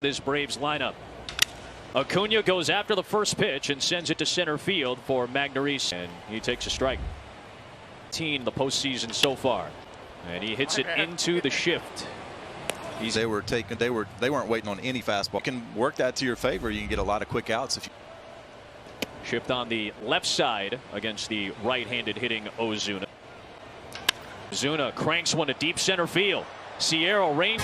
This Braves lineup. Acuna goes after the first pitch and sends it to center field for Magnarese, and he takes a strike. The postseason so far, and he hits it into the shift. They weren't waiting on any fastball. You can work that to your favor. You can get a lot of quick outs if you shift on the left side against the right-handed hitting Ozuna. Ozuna cranks one to deep center field. Sierra rain.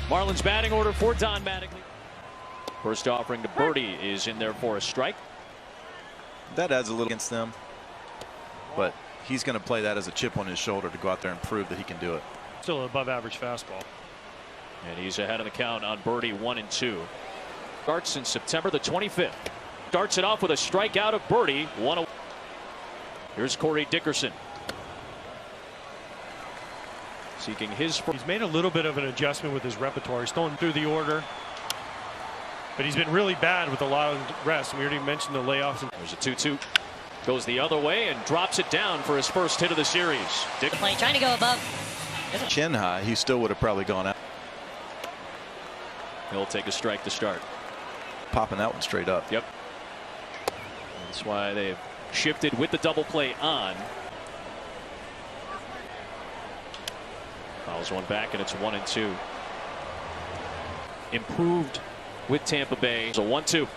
Marlins batting order for Don Mattingly. First offering to Birdie is in there for a strike. That adds a little against them, but he's going to play that as a chip on his shoulder to go out there and prove that he can do it. Still an above average fastball. And he's ahead of the count on Birdie, 1-2. Starts in September the 25th. Starts it off with a strikeout of Birdie. Here's Corey Dickerson. Seeking his first. He's made a little bit of an adjustment with his repertoire. He's going through the order, but he's been really bad with a lot of rest. We already mentioned the layoffs. There's a 2-2. Goes the other way and drops it down for his first hit of the series. Trying to go above. Chin high, he still would have probably gone out. He'll take a strike to start. Popping that one straight up. Yep. That's why they've shifted with the double play on. Fouls one back, and it's 1-2. Improved with Tampa Bay. It's a 1-2.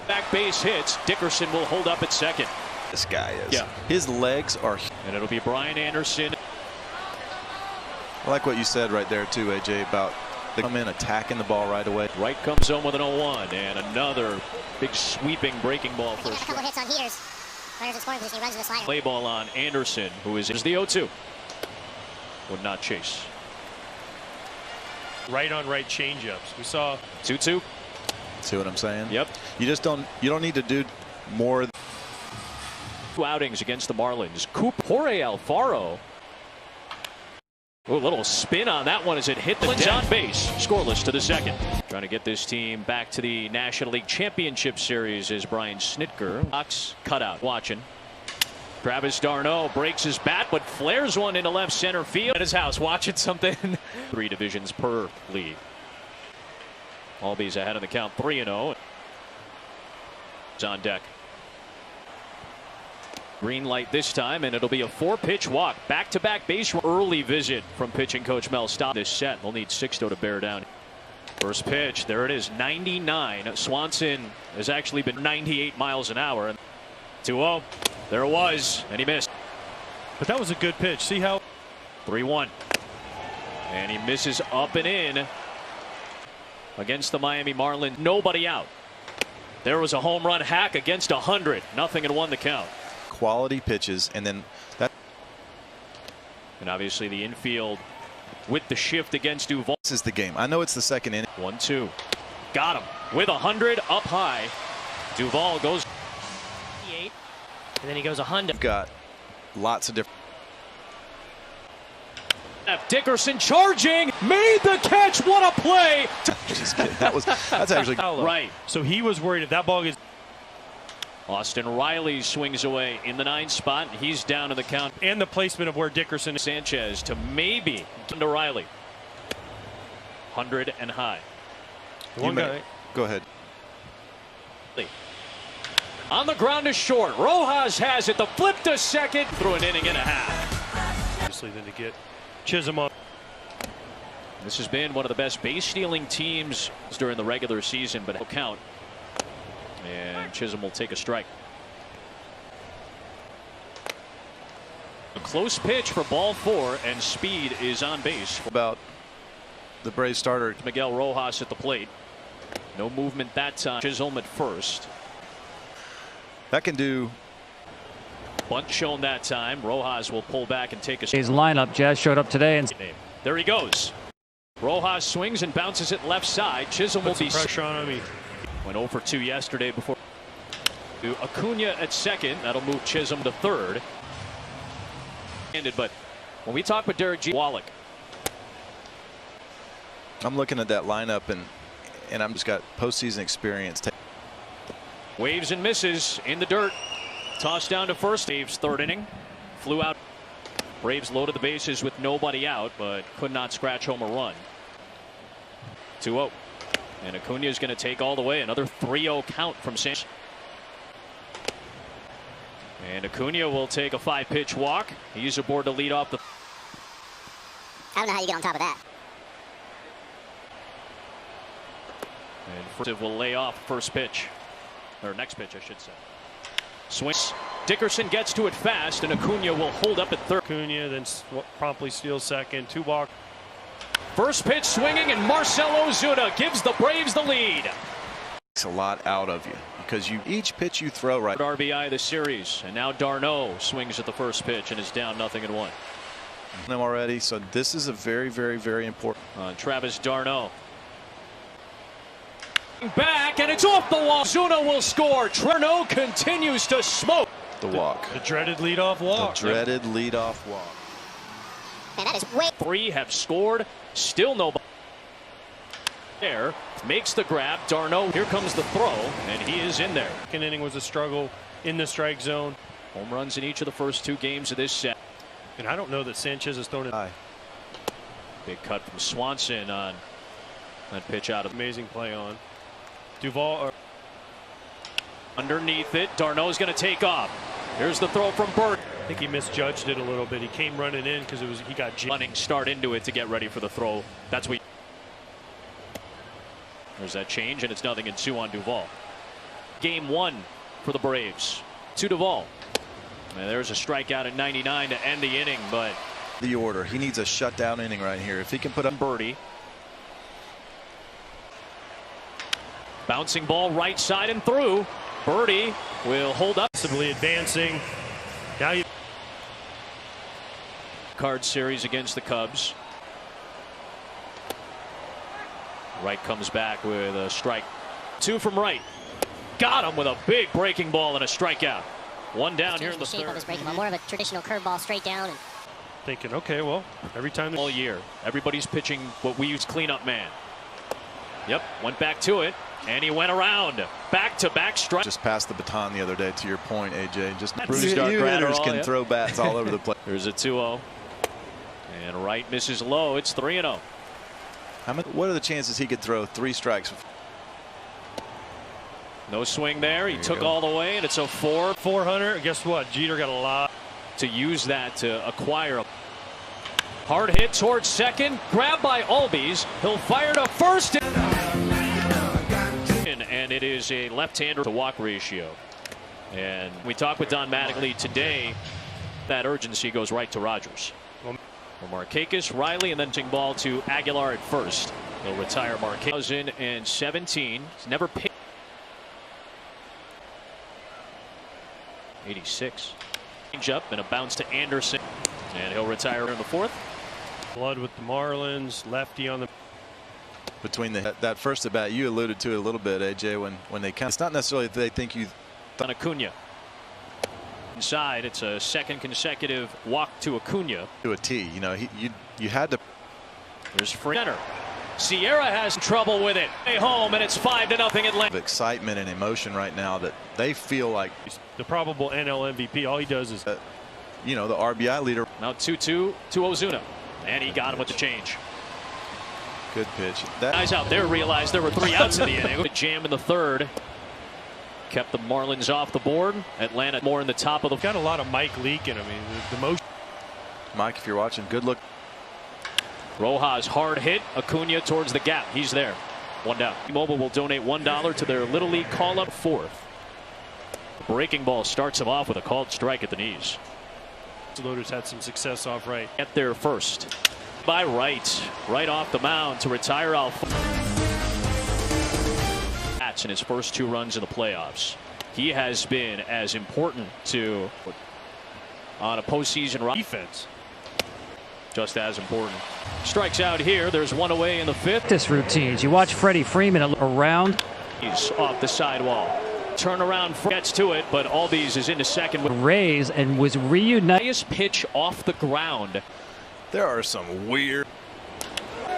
Back base hits. Dickerson will hold up at second. This guy is. Yeah. His legs are. And it'll be Brian Anderson. I like what you said right there too, AJ, about they come in attacking the ball right away. Wright comes home with an 0-1 and another big sweeping breaking ball for a couple hits on heaters. Runners in scoring position. He runs to the slider. Play ball on Anderson, who is the 0-2. Would not chase. Right on right changeups. We saw 2-2. See what I'm saying? Yep. You don't need to do more. 2 outings against the Marlins. Jorge Alfaro. Oh, a little spin on that one as it hit the deck. On base. Scoreless to the second. Trying to get this team back to the National League Championship Series is Brian Snitker. Box cutout. Watching. Travis d'Arnaud breaks his bat, but flares one into left center field. At his house, watching something. 3 divisions per league. Albies ahead of the count, 3-0. It's on deck. Green light this time, and it'll be a 4-pitch walk. Back-to-back base early visit from pitching coach Mel Stop. This set, they'll need 6 to bear down. First pitch, there it is, 99. Swanson has actually been 98 miles an hour. 2-0. There it was, and he missed. But that was a good pitch. See how 3-1. And he misses up and in against the Miami Marlins. Nobody out. There was a home run hack against 100. Nothing and 1 the count. Quality pitches, and then that. And obviously the infield with the shift against Duvall. This is the game. I know it's the second inning. 1-2. Got him with 100 up high. Duvall goes. And then he goes 100. You've got lots of different. Dickerson charging, made the catch. What a play! Just kidding. That's actually right. So he was worried if that ball gets. Austin Riley swings away in the 9th spot. He's down in the count. And the placement of where Dickerson. Sanchez to maybe to Riley. 100 and high. One guy. Go ahead. On the ground is short. Rojas has it. The flip to second. Through an inning and a half. Obviously, then to get Chisholm up. This has been one of the best base stealing teams during the regular season, but it'll count. And Chisholm will take a strike. A close pitch for ball 4, and Speed is on base. About the Braves starter. Miguel Rojas at the plate. No movement that time. Chisholm at first. That can do. Bunt shown that time. Rojas will pull back and take a. His lineup. Jazz showed up today and there he goes. Rojas swings and bounces it left side. Chisholm will be pressure on him. Went 0 for 2 yesterday before. Acuna at second. That'll move Chisholm to third. But when we talk with Derek G. Wallach, I'm looking at that lineup and I'm just got postseason experience. Waves and misses in the dirt. Tossed down to first. Dave's 3rd inning. Flew out. Braves loaded the bases with nobody out, but could not scratch home a run. 2-0. And Acuna is going to take all the way. Another 3-0 count from Sanchez. And Acuna will take a 5-pitch walk. He's aboard to lead off the. I don't know how you get on top of that. And will lay off first pitch. Or next pitch, I should say. Swings. Dickerson gets to it fast, and Acuna will hold up at third. Acuna then promptly steals second. 2 walk. First pitch swinging, and Marcell Ozuna gives the Braves the lead. Takes a lot out of you because each pitch you throw right. RBI of the series, and now d'Arnaud swings at the first pitch and is down 0-1. Them already, so this is a very, very, very important. Travis d'Arnaud. Back, and it's off the wall. Ozuna will score. d'Arnaud continues to smoke. The walk. The dreaded leadoff walk. The dreaded leadoff walk. Man, that is way. 3 have scored. Still nobody. There makes the grab. d'Arnaud. Here comes the throw, and he is in there. Second inning was a struggle in the strike zone. Home runs in each of the first 2 games of this set. And I don't know that Sanchez has thrown it. Big cut from Swanson on that pitch out of. Amazing play on. Duvall. Underneath it, d'Arnaud's going to take off. Here's the throw from Bird. I think he misjudged it a little bit. He came running in because he got running start into it to get ready for the throw. That's what. There's that change, and it's 0-2 on Duvall. Game 1 for the Braves. To Duvall. And there's a strikeout at 99 to end the inning, but The order. He needs a shutdown inning right here. If he can put up. Birdie. Bouncing ball right side and through. Birdie will hold up. Possibly advancing. Now you. Card series against the Cubs. Wright comes back with a strike. 2 from Wright. Got him with a big breaking ball and a strikeout. 1 down here in the shape of third. his breaking ball, more of a traditional curveball straight down. And Thinking, okay, well, every time. All year, everybody's pitching what we use cleanup man. Yep, went back to it, and he went around. Back-to-back strike. Just passed the baton the other day, to your point, AJ. Just Bruised our you hitters Gratterall, can yep. throw bats all over the place. There's a 2-0. And Wright misses low. It's 3-0. What are the chances he could throw 3 strikes? No swing there. He took all the way, and it's a 400. Guess what? Jeter got a lot. To use that to acquire. Hard hit towards second. Grabbed by Albies. He'll fire to first. And it is a left-hander to walk ratio. And we talked with Don Mattingly today. That urgency goes right to Rogers. Markakis, Riley, and then ball to Aguilar at first. He'll retire Markakis. 2017. He's never picked. 86. Change up and a bounce to Anderson. And he'll retire in the 4th. Blood with the Marlins. Lefty on the. Between that first at bat, you alluded to it a little bit, AJ, when they it's not necessarily that they think you. On Acuna. Inside, it's a second consecutive walk to Acuna. To a T, you know, you had to. There's Center. Sierra has trouble with it. Stay home, and it's 5-0 Atlanta. Excitement and emotion right now that they feel like The probable NL MVP. All he does is. You know, the RBI leader. Now 2-2 to Ozuna, and he got him with the change. Good pitch. That Guys out there realized there were 3 outs in the inning. Jam in the 3rd. Kept the Marlins off the board. Atlanta more in the top of the. Got a lot of Mike leaking. I mean, the motion. Mike, if you're watching, good look. Rojas hard hit. Acuna towards the gap. He's there. 1 down. T-Mobile will donate $1 to their Little League call-up 4th. Breaking ball starts him off with a called strike at the knees. Loaders had some success off Wright. At there first by Wright. Right off the mound to retire Alfonso. That's in his first 2 runs in the playoffs. He has been as important to on a postseason run. Defense. Just as important. Strikes out here. There's 1 away in the 5th. This routines. You watch Freddie Freeman around. He's off the sidewall. Turnaround gets to it, but Albies is into second with Rays and was reunited. highest pitch off the ground. There are some weird.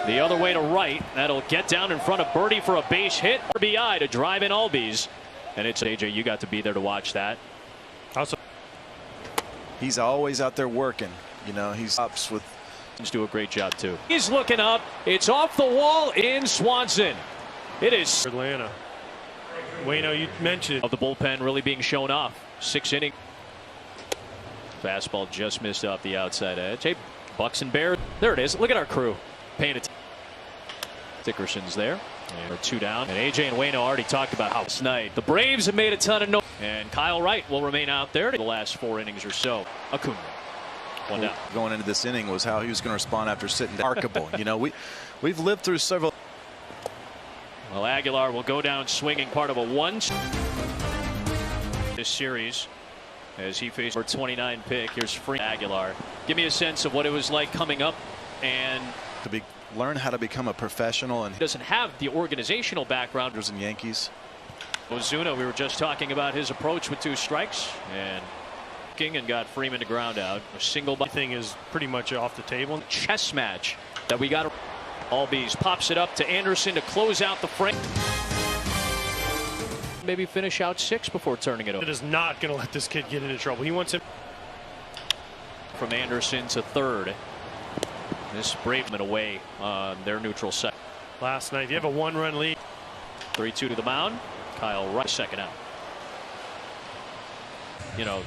The other way to right. That'll get down in front of Birdie for a base hit. RBI to drive in Albies. And it's AJ, you got to be there to watch that. Also, He's always out there working. You know, he's ups with. Do a great job too. He's looking up. It's off the wall in Swanson. It is Atlanta. Wayno, you mentioned of the bullpen really being shown off. 6 inning. Fastball just missed off the outside edge. Hey, Bucks and Bears. There it is. Look at our crew. Paying attention. Dickerson's there. And we're 2 down. And AJ and Wayno already talked about how last night the Braves have made a ton of noise. And Kyle Wright will remain out there the last 4 innings or so. Acuna. 1 down. Going into this inning was how he was going to respond after sitting remarkable. You know, we've lived through several. Well, Aguilar will go down swinging, part of a 1 this series as he faced for 29 pick. Here's free Aguilar. Give me a sense of what it was like coming up and To learn how to become a professional, and doesn't have the organizational background. and Yankees. Ozuna, we were just talking about his approach with 2 strikes and got Freeman to ground out. A single thing is pretty much off the table. Chess match that we got. Albies pops it up to Anderson to close out the frame. Maybe finish out 6 before turning it over. It is not going to let this kid get into trouble. He wants him From Anderson to third. This Braveman away on their neutral side. last night. If you have a 1-run lead. 3-2 to the mound. Kyle Wright second out. You know,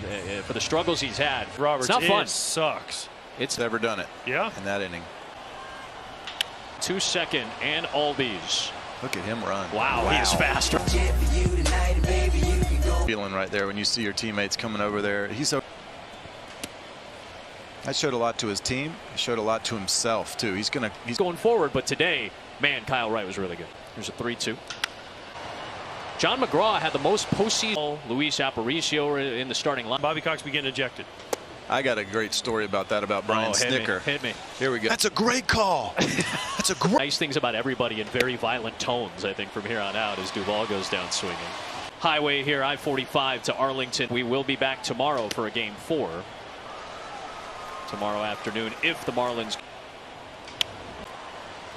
for the struggles he's had, Roberts, it's not fun. It sucks. It's never done it. Yeah. In that inning. 2 second and Albies. Look at him run. Wow, he is faster. Feeling right there when you see your teammates coming over there. That showed a lot to his team. He showed a lot to himself too. He's going forward, but today, man, Kyle Wright was really good. Here's a 3-2. John McGraw had the most postseason. Luis Aparicio in the starting line. Bobby Cox be getting ejected. I got a great story about that, about Brian Snicker. Hit me. Here we go. That's a great call. That's a great. Nice things about everybody in very violent tones, I think, from here on out as Duvall goes down swinging. Highway here, I-45 to Arlington. We will be back tomorrow for a game 4. Tomorrow afternoon if the Marlins.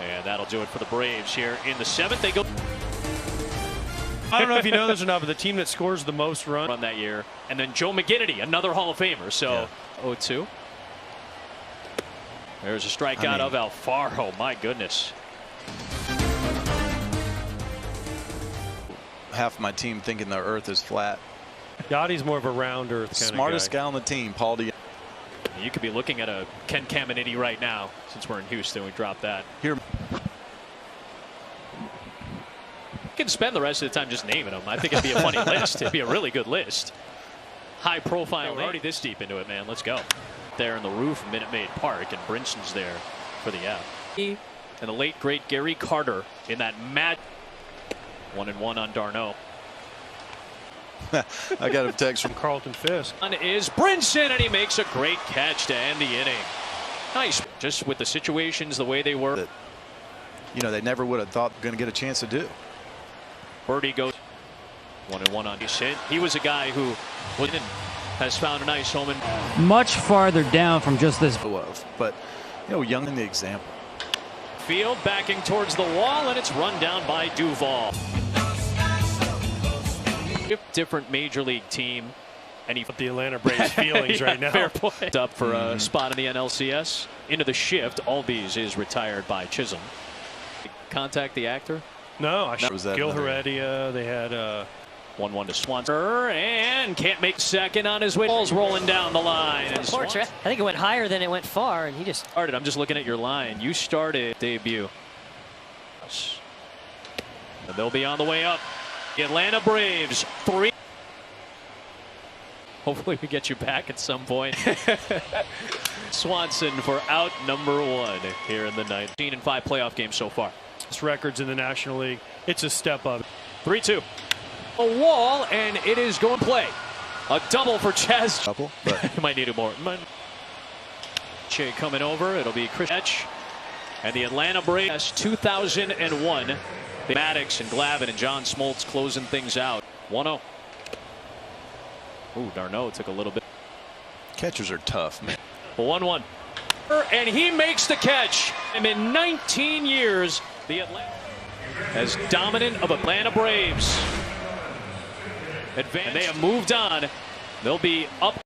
And that'll do it for the Braves here in the 7th. They go. I don't know if you know this or not, but the team that scores the most run that year. And then Joe McGinnity, another Hall of Famer. So 0-2. There's a strikeout of Alfaro. My goodness. Half my team thinking the earth is flat. Yachty's more of a round earth kind Smartest of guy. guy on the team, Paul D. You could be looking at a Ken Caminiti right now since we're in Houston. We dropped that. Here. You can spend the rest of the time just naming them. I think it'd be a funny list. It'd be a really good list. High profile. We're already this deep into it, man. Let's go. There in the roof, Minute Maid Park, and Brinson's there for the out. And the late great Gary Carter in that mad 1-1 on Darno. I got a text from Carlton Fisk. On is Brinson, and he makes a great catch to end the inning. Nice. Just with the situations the way they were. That, you know, they never would have thought going to get a chance to do. Birdie goes 1-1 on his hit. He was a guy who has found a nice home in much farther down from just this. But you know, young in the example. Field backing towards the wall, and it's run down by Duvall. Different major league team, and he the Atlanta Braves feelings right now. Fair point. Up for a spot in the NLCS. Into the shift. Albies is retired by Chisholm. Contact the actor. No, I was that Gil another... Heredia. They had 1-1 to Swanson, and can't make second on his way. Ball's rolling down the line. And I think it went higher than it went far, and he just started. I'm just looking at your line. You started debut. And they'll be on the way up. The Atlanta Braves 3. Hopefully we get you back at some point. Swanson for out number 1 here in the 19-5 playoff game so far. It's records in the National League. It's a step up. 3-2. A wall, and it is going to play. A double for Chaz. Couple, but You might need it more. Che coming over. It'll be Chris Etch. And the Atlanta Braves 2001. Maddox and Glavine and John Smoltz closing things out. 1-0. Ooh, Darno took a little bit. catchers are tough, man. 1-1. And he makes the catch. And in 19 years, the Atlanta as dominant of Atlanta Braves. And they have moved on. They'll be up.